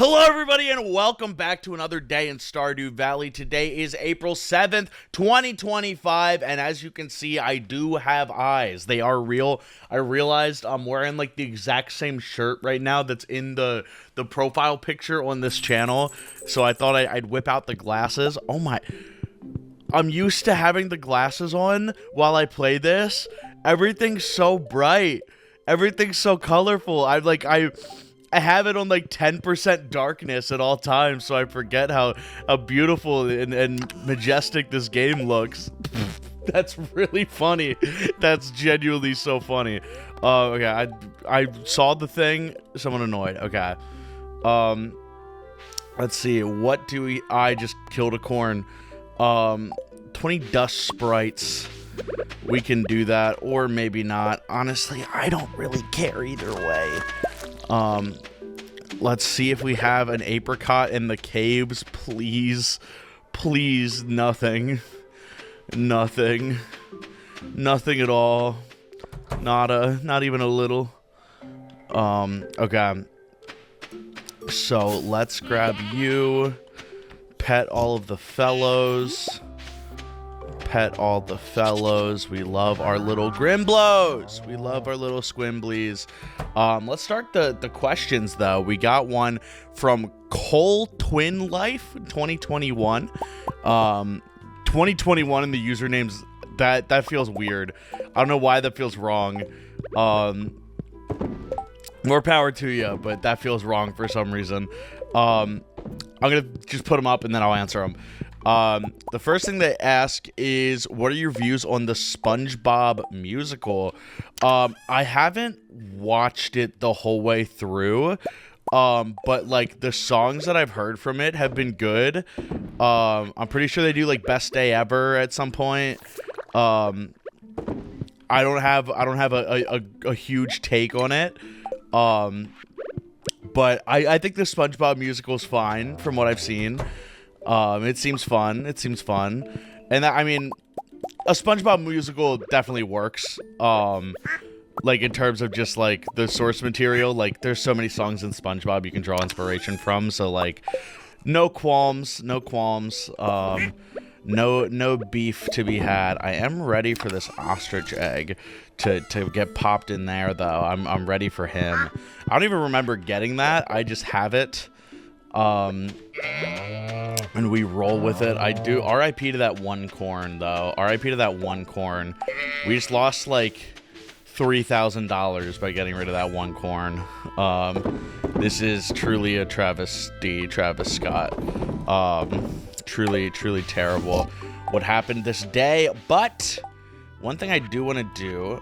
Hello everybody and welcome back to another day in Stardew Valley. Today is April 7th, 2025, and as you can see, I do have eyes. They are real. I realized I'm wearing like the exact same shirt right now that's in the profile picture on this channel, so I thought I'd whip out the glasses. Oh my, I'm used to having the glasses on while I play this. Everything's so bright. Everything's so colorful. I have it on like 10% darkness at all times, so I forget how beautiful and majestic this game looks. That's really funny. That's genuinely so funny. Okay, I saw the thing. Someone annoyed. Okay. Let's see. What do we... I just killed a corn. 20 dust sprites. We can do that, or maybe not. Honestly, I don't really care either way. Let's see if we have an apricot in the caves, please. Please, nothing. Nothing. Nothing at all. Not even a little. Okay. So, let's grab you. Pet all of the fellows. Pet all the fellows. We love our little Grimblows. We love our little Squimblies. Let's start the questions though. We got one from Cole Twin Life 2021. 2021 in the usernames, that feels weird. I don't know why that feels wrong. More power to you, but that feels wrong for some reason. I'm gonna just put them up and then I'll answer them. The first thing they ask is, what are your views on the SpongeBob musical? I haven't watched it the whole way through, but like the songs that I've heard from it have been good. I'm pretty sure they do like Best Day Ever at some point. I don't have a huge take on it. But I think the SpongeBob musical is fine from what I've seen. It seems fun. It seems fun. And I mean, a SpongeBob musical definitely works. Like in terms of just like the source material, like there's so many songs in SpongeBob you can draw inspiration from. So like, no qualms, no qualms. No beef to be had. I am ready for this ostrich egg to get popped in there though. I'm ready for him. I don't even remember getting that. I just have it. And we roll with it. I do. RIP to that one corn though. RIP to that one corn. We just lost like $3,000 by getting rid of that one corn. This is truly a travesty, Travis Scott. Truly terrible what happened this day. But one thing I do want to do,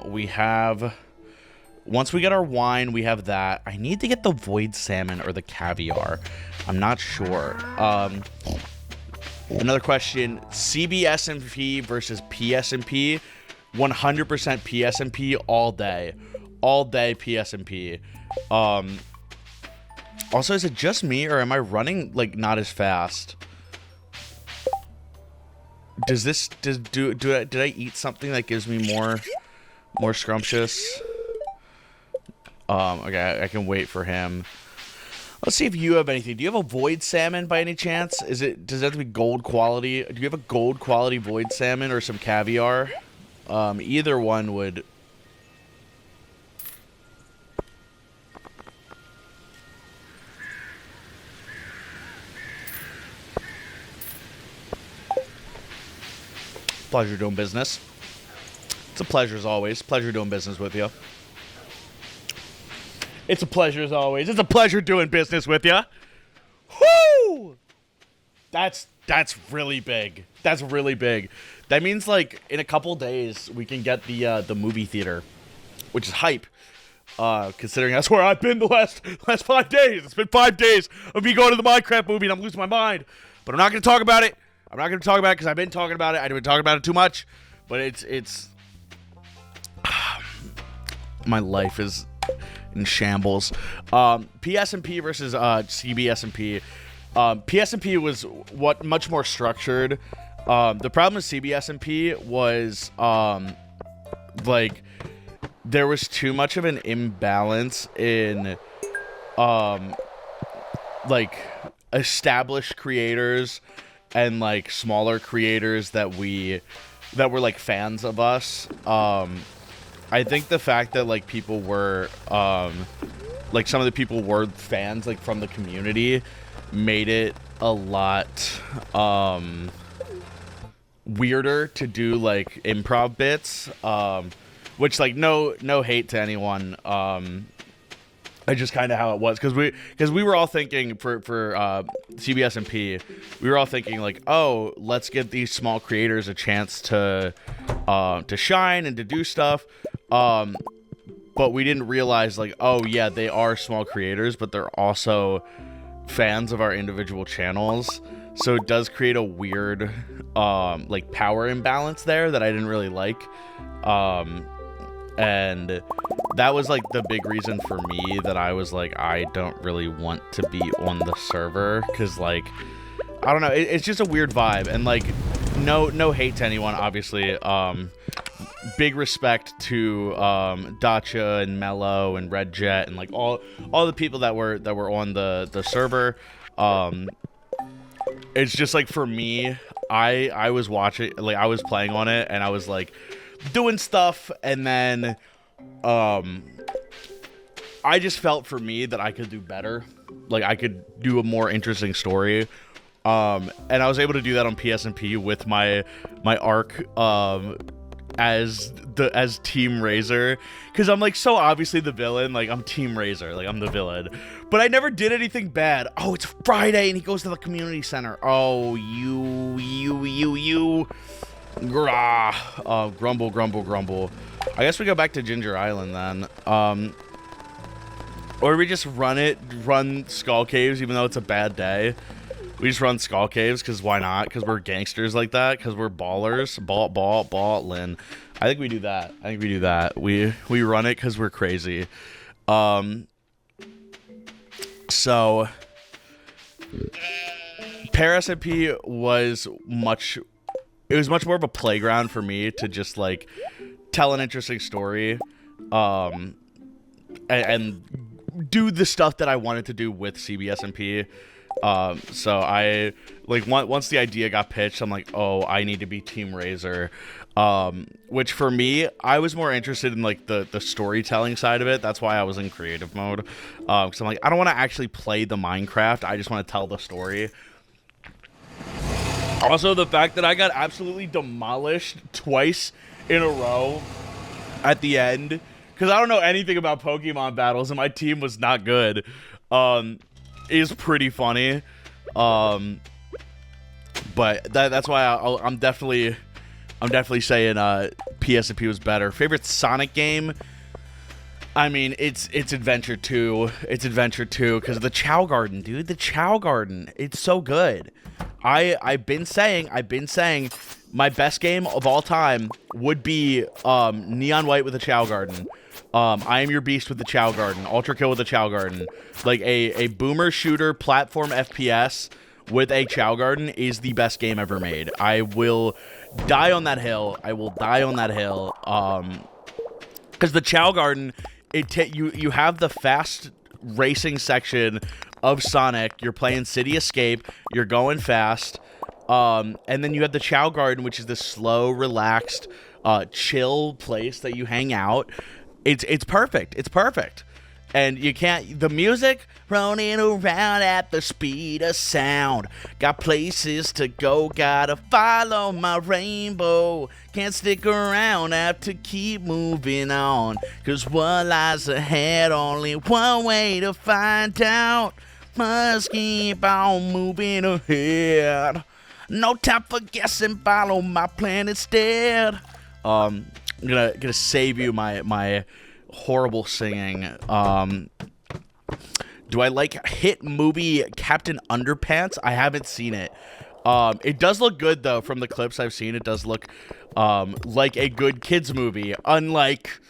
we have, once we get our wine, we have that. I need to get the void salmon or the caviar. I'm not sure. Another question, CBSMP versus PSMP. 100% PSMP all day. All day PSMP. Also, is it just me or am I running like not as fast? Did I eat something that gives me more scrumptious? Okay, I can wait for him. Let's see if you have anything. Do you have a void salmon by any chance? Does it have to be gold quality? Do you have a gold quality void salmon or some caviar? Either one would. Pleasure doing business. It's a pleasure as always. Pleasure doing business with you. It's a pleasure as always. It's a pleasure doing business with you. Whoo! That's really big. That's really big. That means like in a couple days we can get the movie theater, which is hype. Considering that's where I've been the last 5 days. It's been 5 days of me going to the Minecraft movie and I'm losing my mind. But I'm not going to talk about it. I'm not going to talk about it because I've been talking about it. I've been talking about it too much. But it's my life is in shambles. PSMP versus CBSMP. PSMP was much more structured. The problem with CBSMP was like there was too much of an imbalance in like established creators and like smaller creators that were like fans of us. I think the fact that like people were like some of the people were fans like from the community made it a lot weirder to do like improv bits, which like no hate to anyone. It's just kind of how it was, because we were all thinking for CBS and P, we were all thinking like, oh, let's give these small creators a chance to shine and to do stuff, but we didn't realize like, oh yeah, they are small creators, but they're also fans of our individual channels, so it does create a weird like power imbalance there that I didn't really like. And that was like the big reason for me that I was like, I don't really want to be on the server, because like, I don't know, it's just a weird vibe. And like, no hate to anyone, obviously. Big respect to Dacha and Mello and Red Jet and like all the people that were on the server. It's just like, for me, I was watching, like I was playing on it and I was like doing stuff, and then I just felt for me that I could do better, like I could do a more interesting story, and I was able to do that on PSNP with my arc as Team RaZeR, because I'm like so obviously the villain, like I'm Team RaZeR, like I'm the villain, but I never did anything bad. Oh, it's Friday and he goes to the community center. Oh, you grumble. I guess we go back to Ginger Island then, or we just run Skull Caves even though it's a bad day. We just run Skull Caves because why not? Because we're gangsters like that. Because we're ballers. Ballin'. I think we do that. We run it because we're crazy. So Paris MP was much more of a playground for me to just like tell an interesting story, and do the stuff that I wanted to do with CBS and P. So I like once the idea got pitched, I'm like, oh, I need to be Team RaZeR. Which for me, I was more interested in like the storytelling side of it. That's why I was in creative mode. Because I'm like, I don't want to actually play the Minecraft. I just want to tell the story. Also, the fact that I got absolutely demolished twice in a row at the end, because I don't know anything about Pokemon battles and my team was not good, is pretty funny. But that's why I'm definitely saying PSP was better. Favorite Sonic game? I mean, it's Adventure 2. It's Adventure 2 because of the Chow Garden, dude. The Chow Garden. It's so good. I've been saying my best game of all time would be Neon White with the Chow Garden. I Am Your Beast with the Chow Garden. Ultra Kill with the Chow Garden. Like a boomer shooter platform FPS with a Chow Garden is the best game ever made. I will die on that hill. Because the Chow Garden, you have the fast racing section of Sonic. You're playing City Escape. You're going fast. And then you have the Chow Garden, which is the slow, relaxed, chill place that you hang out. It's perfect. It's perfect. And you can't, the music running around at the speed of sound. Got places to go, gotta follow my rainbow. Can't stick around, have to keep moving on. Cause what lies ahead, only one way to find out. Must keep on moving ahead. No time for guessing, follow my plan instead. I'm gonna save you my horrible singing. Do I like hit movie Captain Underpants? I haven't seen it. It does look good though. From the clips I've seen, it does look like a good kids movie. Unlike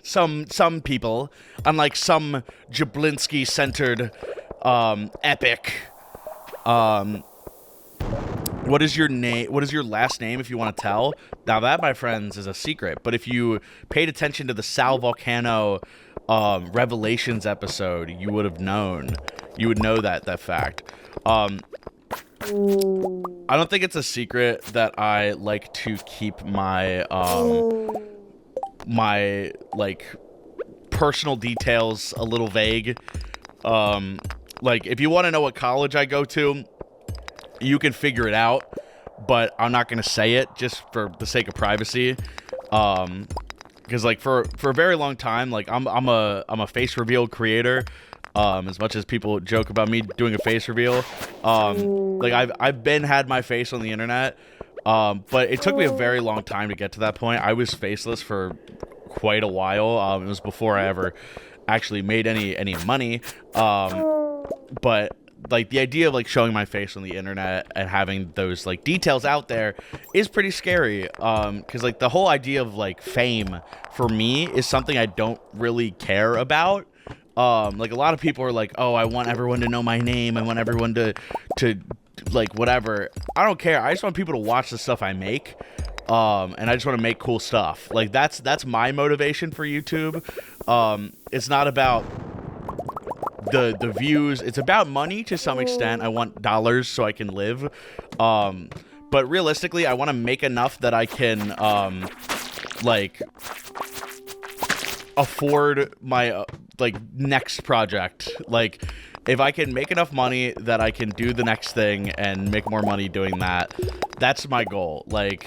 some people, unlike some Jablinski centered epic. What is your name? What is your last name, if you want to tell? Now that, my friends, is a secret. But if you paid attention to the Sal Volcano Revelations episode, you would have known. you would know that fact. I don't think it's a secret that I like to keep my my like personal details a little vague. Like if you want to know what college I go to, you can figure it out, but I'm not gonna say it just for the sake of privacy. Because like for a very long time, like I'm a face reveal creator. As much as people joke about me doing a face reveal, like I've had my face on the internet, but it took me a very long time to get to that point. I was faceless for quite a while. It was before I ever actually made any money. But like the idea of like showing my face on the internet and having those like details out there is pretty scary. Because like the whole idea of like fame for me is something I don't really care about. Like a lot of people are like, oh, I want everyone to know my name. I want everyone to like whatever. I don't care. I just want people to watch the stuff I make. And I just want to make cool stuff. Like that's my motivation for YouTube. It's not about the views. It's about money to some extent. I want dollars so I can live. But realistically, I want to make enough that I can like afford my like next project. Like if I can make enough money that I can do the next thing and make more money doing that, that's my goal. Like,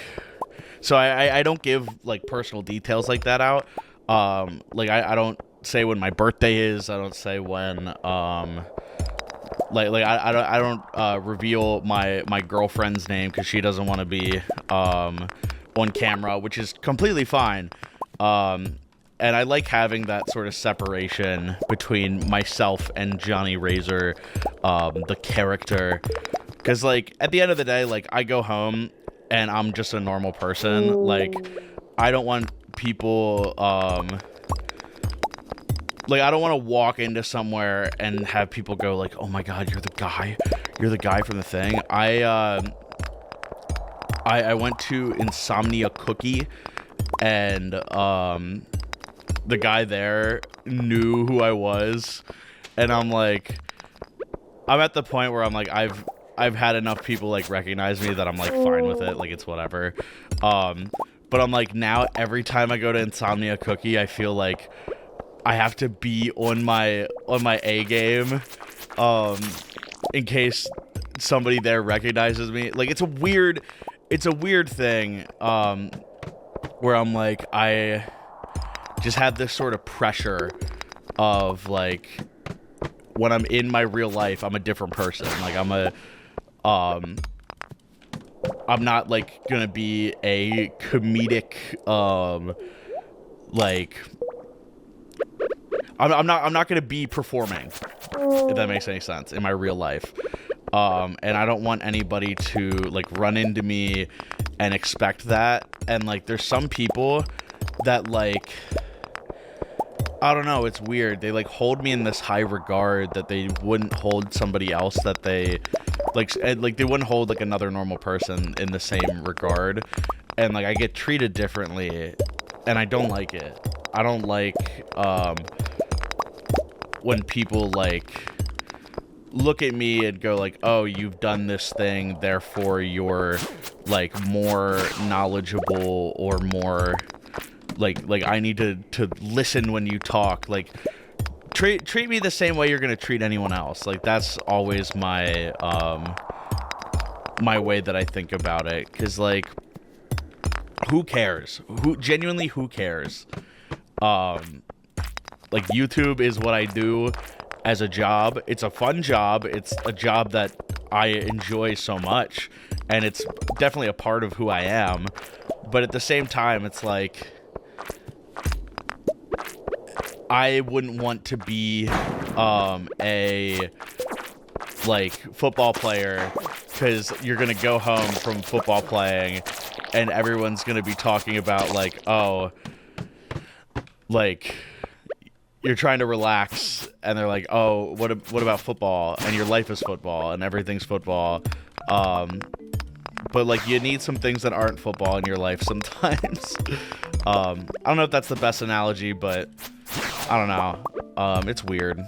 so I don't give like personal details like that out. Like I don't say when my birthday is. I don't say when I don't reveal my girlfriend's name because she doesn't want to be on camera, which is completely fine. And I like having that sort of separation between myself and Jonny RaZeR, the character. Because, like, at the end of the day, like, I go home and I'm just a normal person. Like, I don't want people, like, I don't want to walk into somewhere and have people go, like, oh my god, you're the guy from the thing. I went to Insomnia Cookie, and, the guy there knew who I was, and I'm like, I'm at the point where I'm like, I've had enough people like recognize me that I'm like fine with it, like it's whatever. But I'm like, now every time I go to Insomnia Cookie, I feel like I have to be on my A game, in case somebody there recognizes me. Like it's a weird thing, where I'm like, I just have this sort of pressure of like when I'm in my real life, I'm a different person. Like I'm not like gonna be a comedic like I'm not gonna be performing, if that makes any sense, in my real life. And I don't want anybody to like run into me and expect that. And like there's some people that like, I don't know, it's weird. They like hold me in this high regard that they wouldn't hold somebody else that they like they wouldn't hold like another normal person in the same regard. And like I get treated differently and I don't like it. I don't like when people like look at me and go like, oh, you've done this thing, therefore you're like more knowledgeable or more like I need to listen when you talk. Like treat me the same way you're gonna treat anyone else. Like that's always my my way that I think about it. Cause like, who cares? Who cares? Like YouTube is what I do as a job. It's a fun job. It's a job that I enjoy so much, and it's definitely a part of who I am. But at the same time, it's like, I wouldn't want to be a like football player, because you're gonna go home from football playing and everyone's gonna be talking about like, oh, like you're trying to relax, and they're like, oh, what about football? And your life is football and everything's football. But like you need some things that aren't football in your life sometimes. I don't know if that's the best analogy, but I don't know. It's weird.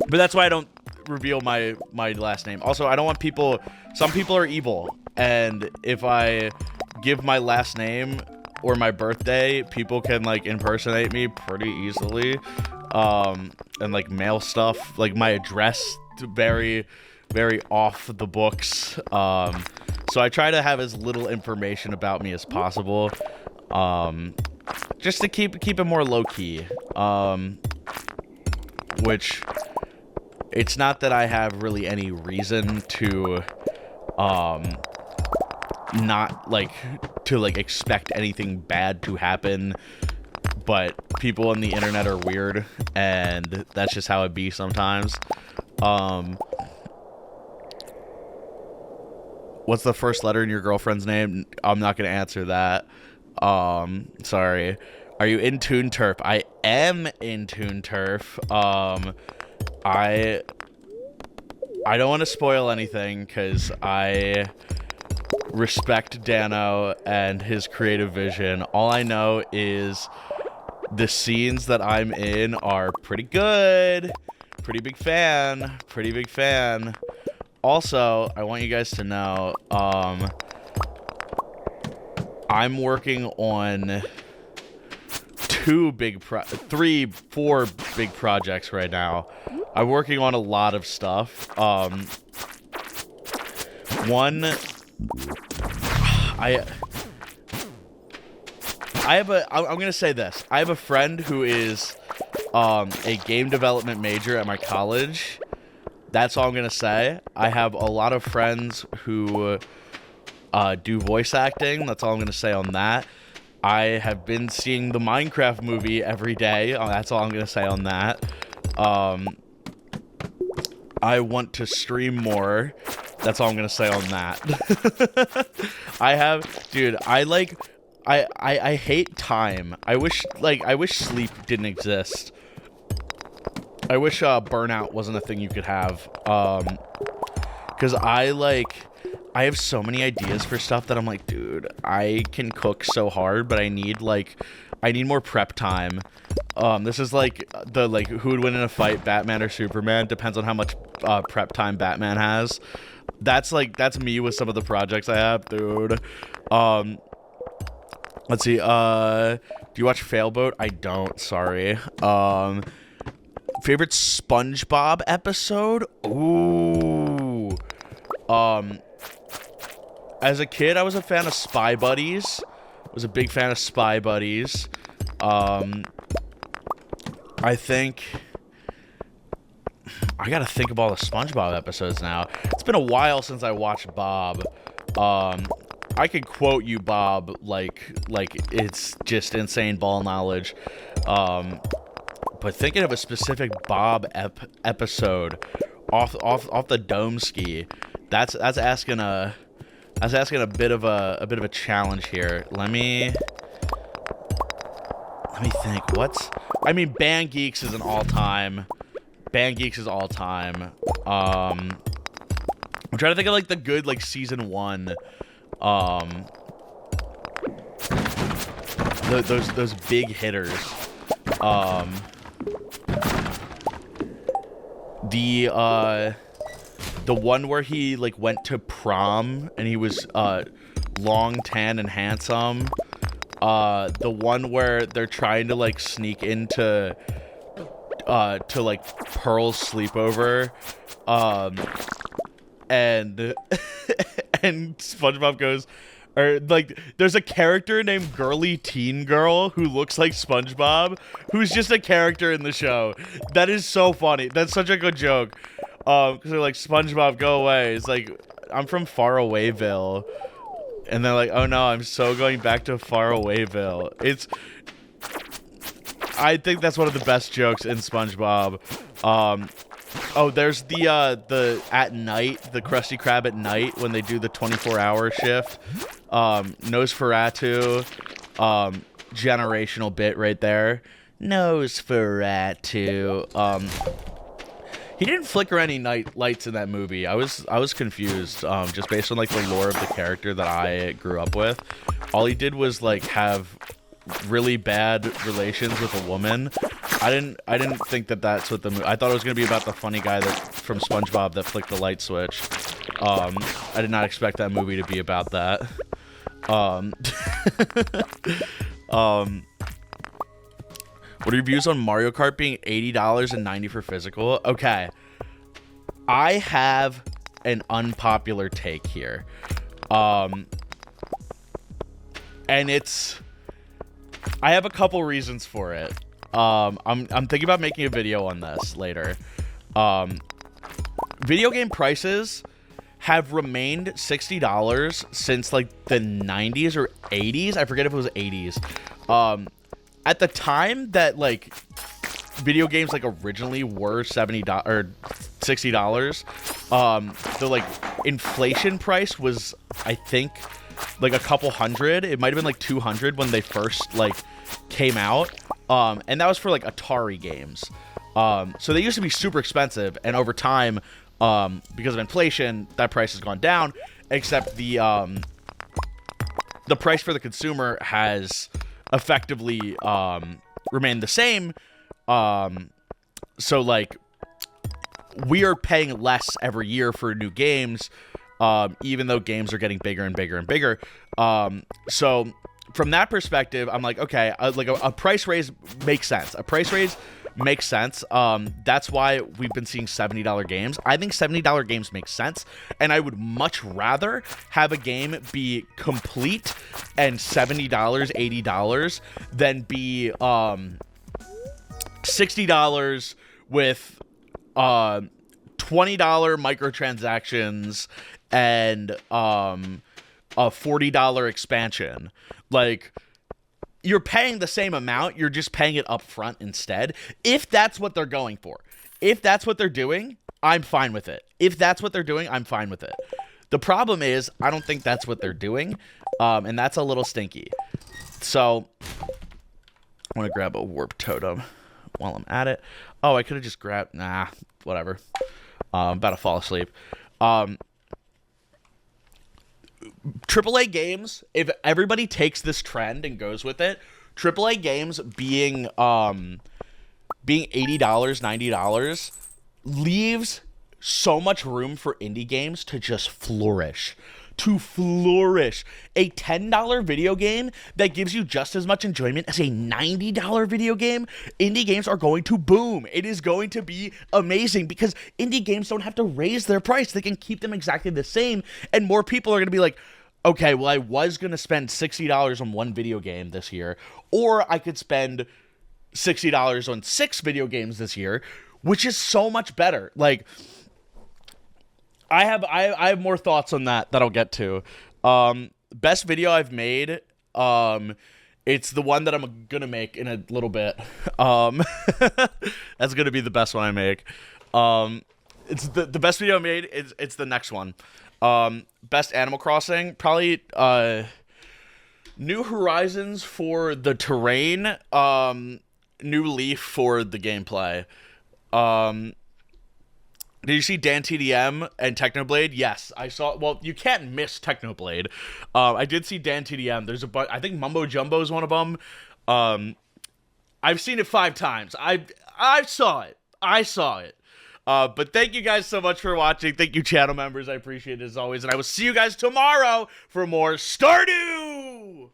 But that's why I don't reveal my last name. Also, I don't want people. Some people are evil, and if I give my last name or my birthday, people can like impersonate me pretty easily, and like mail stuff, like my address, to very off the books. So I try to have as little information about me as possible, just to keep it more low key. Which it's not that I have really any reason to not like expect anything bad to happen, but people on the internet are weird, and that's just how it be sometimes. What's the first letter in your girlfriend's name? I'm not gonna answer that. Sorry. Are you in Toon Turf? I am in Toon Turf. I don't want to spoil anything because I respect Dano and his creative vision. All I know is the scenes that I'm in are pretty good. Pretty big fan. Also, I want you guys to know, I'm working on 4 big projects right now. I'm working on a lot of stuff. One, I'm gonna say this. I have a friend who is a game development major at my college. That's all I'm gonna say. I have a lot of friends who do voice acting. That's all I'm gonna say on that. I have been seeing the Minecraft movie every day. That's all I'm gonna say on that. I want to stream more. That's all I'm gonna say on that. I hate time. I wish sleep didn't exist. I wish burnout wasn't a thing you could have. Because I have so many ideas for stuff that I'm like, dude, I can cook so hard, but I need more prep time. This is like who would win in a fight, Batman or Superman? Depends on how much prep time Batman has. That's me with some of the projects I have, dude. Let's see. Do you watch Failboat? I don't. Sorry. Favorite SpongeBob episode? Ooh. As a kid, I was a fan of Spy Buddies. Was a big fan of Spy Buddies. I think I gotta think of all the SpongeBob episodes now. It's been a while since I watched Bob. I could quote you Bob like it's just insane ball knowledge. But thinking of a specific Bob episode off the dome ski, that's asking a bit of a challenge here. Let me think. Band Geeks is an all-time. Band Geeks is all time. I'm trying to think of the good season 1. Those big hitters. The one where he went to prom and he was long, tan, and handsome. The one where they're trying to sneak into Pearl's sleepover, and and SpongeBob goes, or there's a character named Girly Teen Girl who looks like SpongeBob, who's just a character in the show. That is so funny. That's such a good joke. Because they're like, SpongeBob, go away. It's like, I'm from Farawayville. And they're like, oh no, I'm so going back to Farawayville. I think that's one of the best jokes in SpongeBob. Oh, there's the at night, the Krusty Krab at night when they do the 24-hour shift. Nosferatu, generational bit right there. Nosferatu. He didn't flicker any lights in that movie. I was confused, just based on the lore of the character that I grew up with. All he did was have really bad relations with a woman. I didn't think that that's what the movie. I thought it was gonna be about the funny guy that from SpongeBob that flicked the light switch. I did not expect that movie to be about that. What are your views on Mario Kart being $80 and $90 for physical? Okay, I have an unpopular take here, and I have a couple reasons for it. I'm thinking about making a video on this later. Video game prices have remained $60 since like the 90s or 80s. I forget if it was 80s. At the time that like video games like originally were $70 or $60, the like inflation price was, I think, like a couple hundred. It might have been like 200 when they first like came out. And that was for like Atari games. So they used to be super expensive, and over time, because of inflation, that price has gone down, except the price for the consumer has effectively remained the same. So like we are paying less every year for new games, even though games are getting bigger and bigger and bigger. So from that perspective, I'm like, okay, like a price raise makes sense. A price raise makes sense. That's why we've been seeing $70 games. I think $70 games make sense, and I would much rather have a game be complete and $70, $80 than be $60 with $20 microtransactions and a $40 expansion. Like, you're paying the same amount, you're just paying it up front instead. If that's what they're going for, if that's what they're doing, I'm fine with it. If that's what they're doing, I'm fine with it. The problem is, I don't think that's what they're doing, and that's a little stinky. So, I want to grab a warp totem while I'm at it. Oh, I could have just grabbed... Nah, whatever. I'm about to fall asleep. AAA games, if everybody takes this trend and goes with it, AAA games being $80, $90 leaves so much room for indie games to just flourish. To flourish. A $10 video game that gives you just as much enjoyment as a $90 video game, indie games are going to boom. It is going to be amazing because indie games don't have to raise their price. They can keep them exactly the same, and more people are going to be like, okay, well, I was going to spend $60 on one video game this year, or I could spend $60 on 6 video games this year, which is so much better. Like, I have more thoughts on that I'll get to. Best video I've made, it's the one that I'm gonna make in a little bit. That's gonna be the best one I make. It's the best video I made. It's the next one. Best Animal Crossing, probably New Horizons for the terrain, New Leaf for the gameplay. Did you see Dan TDM and Technoblade? Yes, I saw. Well, you can't miss Technoblade. I did see Dan TDM. There's I think Mumbo Jumbo is one of them. I've seen it 5 times. I saw it. But thank you guys so much for watching. Thank you, channel members. I appreciate it as always. And I will see you guys tomorrow for more Stardew!